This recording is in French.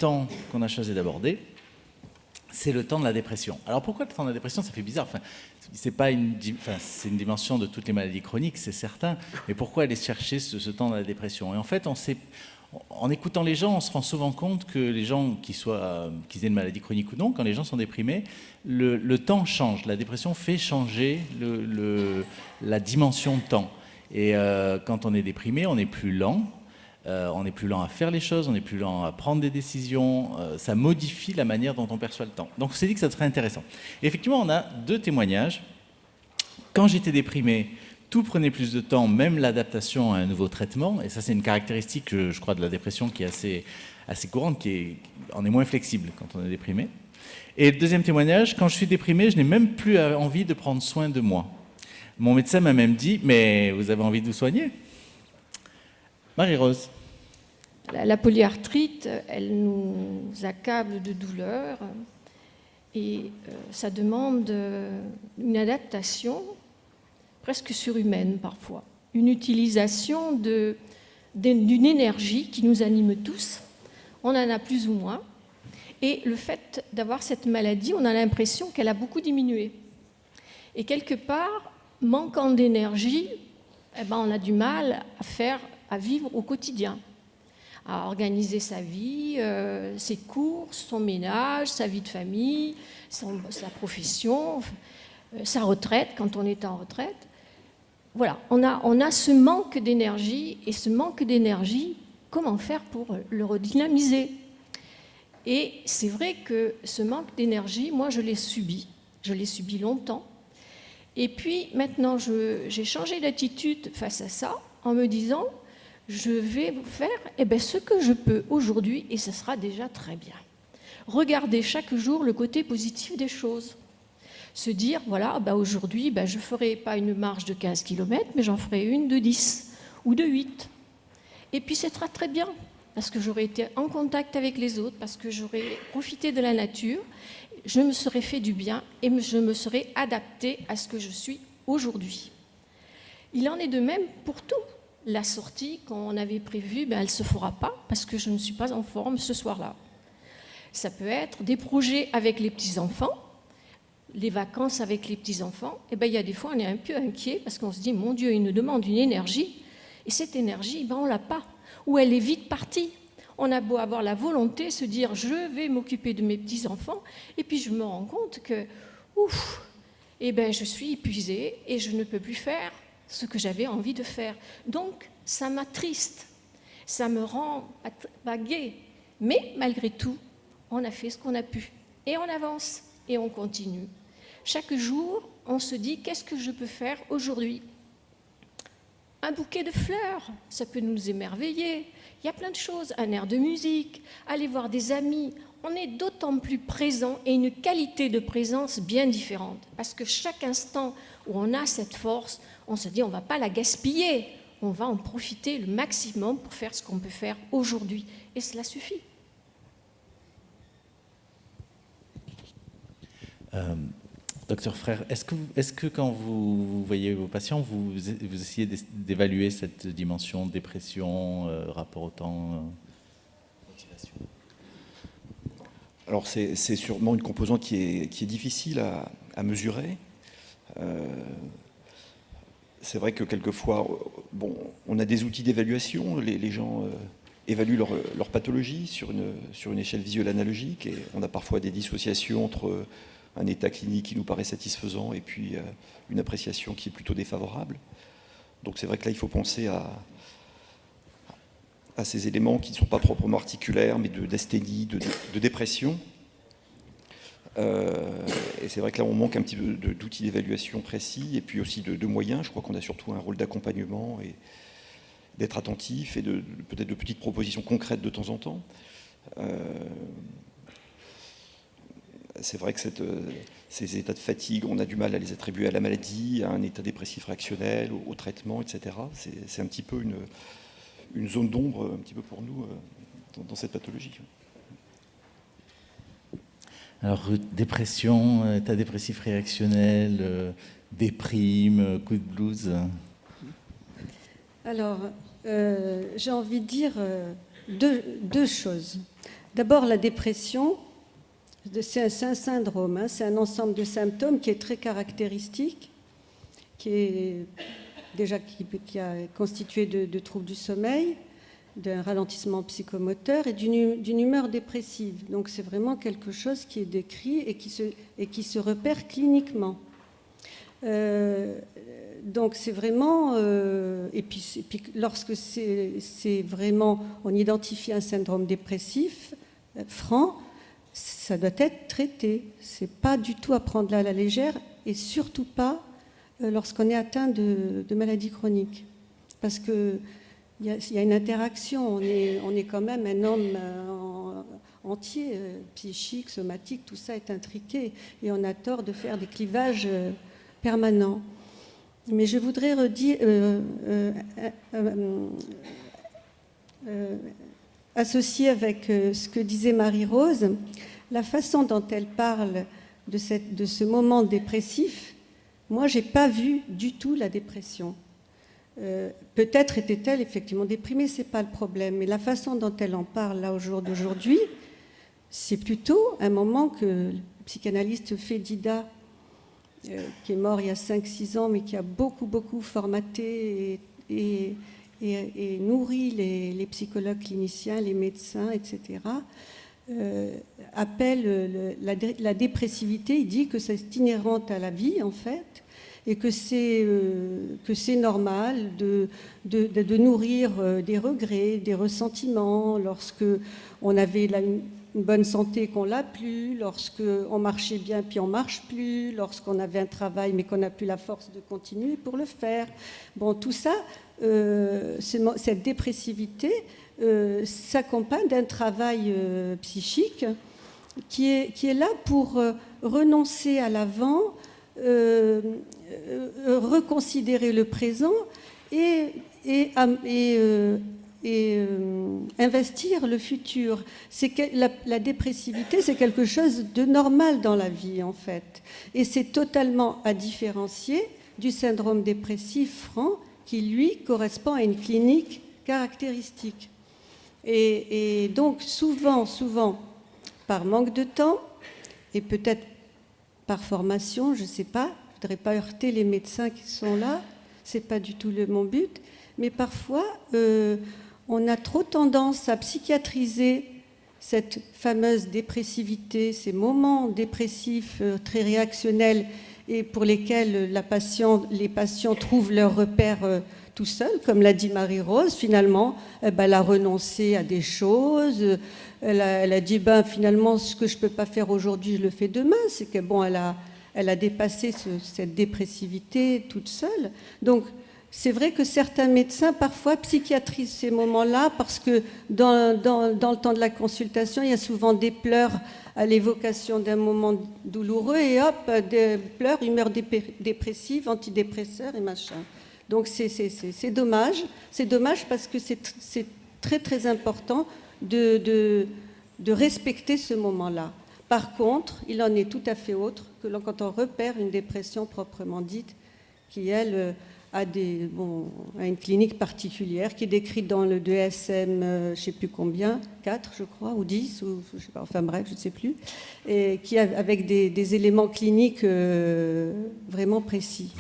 temps qu'on a choisi d'aborder, c'est le temps de la dépression. Alors pourquoi le temps de la dépression? Ça fait bizarre. Enfin, c'est une dimension de toutes les maladies chroniques, c'est certain. Mais pourquoi aller chercher ce temps de la dépression? Et en fait, en écoutant les gens, on se rend souvent compte que les gens, qu'ils aient une maladie chronique ou non, quand les gens sont déprimés, le temps change. La dépression fait changer la dimension de temps. Et quand on est déprimé, on est plus lent. On est plus lent à faire les choses, on est plus lent à prendre des décisions, ça modifie la manière dont on perçoit le temps. Donc on s'est dit que ça serait intéressant. Et effectivement, on a 2 témoignages. Quand j'étais déprimé, tout prenait plus de temps, même l'adaptation à un nouveau traitement, et ça c'est une caractéristique, je crois, de la dépression qui est assez courante, on est moins flexible quand on est déprimé. Et le deuxième témoignage, quand je suis déprimé, je n'ai même plus envie de prendre soin de moi. Mon médecin m'a même dit « mais vous avez envie de vous soigner ?» Marie-Rose. La polyarthrite, elle nous accable de douleurs et ça demande une adaptation presque surhumaine parfois, une utilisation d'une énergie qui nous anime tous, on en a plus ou moins, et le fait d'avoir cette maladie, on a l'impression qu'elle a beaucoup diminué. Et quelque part, manquant d'énergie, on a du mal à vivre au quotidien, à organiser sa vie, ses courses, son ménage, sa vie de famille, sa profession, sa retraite quand on est en retraite. Voilà, on a ce manque d'énergie, et ce manque d'énergie, comment faire pour le redynamiser? Et c'est vrai que ce manque d'énergie, moi je l'ai subi longtemps. Et puis maintenant, j'ai changé d'attitude face à ça en me disant, je vais faire ce que je peux aujourd'hui et ce sera déjà très bien. Regarder chaque jour le côté positif des choses. Se dire, voilà, aujourd'hui, je ne ferai pas une marche de 15 km, mais j'en ferai une de 10 ou de 8. Et puis, ce sera très bien, parce que j'aurai été en contact avec les autres, parce que j'aurai profité de la nature, je me serai fait du bien et je me serai adapté à ce que je suis aujourd'hui. Il en est de même pour tout. La sortie qu'on avait prévue, elle ne se fera pas, parce que je ne suis pas en forme ce soir-là. Ça peut être des projets avec les petits-enfants, les vacances avec les petits-enfants, il y a des fois on est un peu inquiet parce qu'on se dit, mon Dieu, il nous demande une énergie, et cette énergie, on ne l'a pas, ou elle est vite partie. On a beau avoir la volonté, se dire, je vais m'occuper de mes petits-enfants, et puis je me rends compte que, je suis épuisée et je ne peux plus faire ce que j'avais envie de faire. Donc, ça m'attriste, ça me rend pas gai, mais malgré tout, on a fait ce qu'on a pu, et on avance, et on continue. Chaque jour, on se dit, qu'est-ce que je peux faire aujourd'hui? Un bouquet de fleurs, ça peut nous émerveiller. Il y a plein de choses, un air de musique, aller voir des amis. On est d'autant plus présent et une qualité de présence bien différente. Parce que chaque instant où on a cette force, on se dit, on ne va pas la gaspiller. On va en profiter le maximum pour faire ce qu'on peut faire aujourd'hui. Et cela suffit. Docteur Frère, est-ce que quand vous voyez vos patients, vous essayez d'évaluer cette dimension dépression, rapport au temps, motivation? Alors c'est sûrement une composante qui est difficile à mesurer. C'est vrai que quelquefois, on a des outils d'évaluation, les gens évaluent leur pathologie sur une échelle visuelle analogique, et on a parfois des dissociations entre un état clinique qui nous paraît satisfaisant et puis une appréciation qui est plutôt défavorable. Donc c'est vrai que là, il faut penser à ces éléments qui ne sont pas proprement articulaires, mais d'asthénie, de dépression. Et c'est vrai que là, on manque un petit peu d'outils d'évaluation précis, et puis aussi de moyens. Je crois qu'on a surtout un rôle d'accompagnement et d'être attentif, et peut-être de petites propositions concrètes de temps en temps. C'est vrai que ces états de fatigue, on a du mal à les attribuer à la maladie, à un état dépressif réactionnel, au traitement, etc. C'est un petit peu une zone d'ombre un petit peu pour nous dans cette pathologie. Alors, dépression, état dépressif réactionnel, déprime, coup de blues. Alors, j'ai envie de dire deux choses. D'abord, la dépression, c'est un syndrome, hein, c'est un ensemble de symptômes qui est très caractéristique, qui est qui a constitué de troubles du sommeil, d'un ralentissement psychomoteur et d'une humeur dépressive. Donc c'est vraiment quelque chose qui est décrit et qui se repère cliniquement. Donc c'est vraiment... et puis lorsque c'est vraiment... On identifie un syndrome dépressif franc, ça doit être traité. C'est pas du tout à prendre à la légère et surtout pas lorsqu'on est atteint de maladies chroniques. Parce qu'il y a une interaction, on est quand même un homme entier, psychique, somatique, tout ça est intriqué, et on a tort de faire des clivages permanents. Mais je voudrais associer avec ce que disait Marie-Rose, la façon dont elle parle de ce moment dépressif. Moi, je n'ai pas vu du tout la dépression. Peut-être était-elle effectivement déprimée, ce n'est pas le problème. Mais la façon dont elle en parle là au jour d'aujourd'hui, c'est plutôt un moment que le psychanalyste Fedida, qui est mort il y a 5-6 ans, mais qui a beaucoup formaté et nourri les psychologues cliniciens, les médecins, etc., appelle la dépressivité. Il dit que c'est inhérent à la vie, en fait, et que c'est normal de nourrir des regrets, des ressentiments, lorsque on avait une bonne santé qu'on l'a plus, lorsqu'on marchait bien puis on marche plus, lorsqu'on avait un travail mais qu'on n'a plus la force de continuer pour le faire. Bon, tout ça, cette dépressivité s'accompagne d'un travail psychique qui est là pour renoncer à l'avant, reconsidérer le présent et investir le futur. C'est que la dépressivité, c'est quelque chose de normal dans la vie, en fait. Et c'est totalement à différencier du syndrome dépressif franc qui, lui, correspond à une clinique caractéristique. Et donc, souvent, par manque de temps, et peut-être par formation, je ne sais pas, je ne voudrais pas heurter les médecins qui sont là, ce n'est pas du tout mon but, mais parfois, on a trop tendance à psychiatriser cette fameuse dépressivité, ces moments dépressifs très réactionnels et pour lesquels les patients trouvent leur repère tout seuls, comme l'a dit Marie-Rose. Finalement, elle a renoncé à des choses, elle a dit finalement ce que je ne peux pas faire aujourd'hui, je le fais demain. C'est que elle a dépassé cette dépressivité toute seule. Donc, c'est vrai que certains médecins, parfois, psychiatrisent ces moments-là parce que dans le temps de la consultation, il y a souvent des pleurs à l'évocation d'un moment douloureux et hop, des pleurs, humeur dépressive, antidépresseur et machin. Donc, c'est dommage. C'est dommage parce que c'est très, très important de respecter ce moment-là. Par contre, il en est tout à fait autre que quand on repère une dépression proprement dite qui, elle, a une clinique particulière qui est décrite dans le DSM, je ne sais plus combien, 4 je crois, ou 10, ou je sais pas, enfin bref, je ne sais plus, et qui avec des éléments cliniques vraiment précis.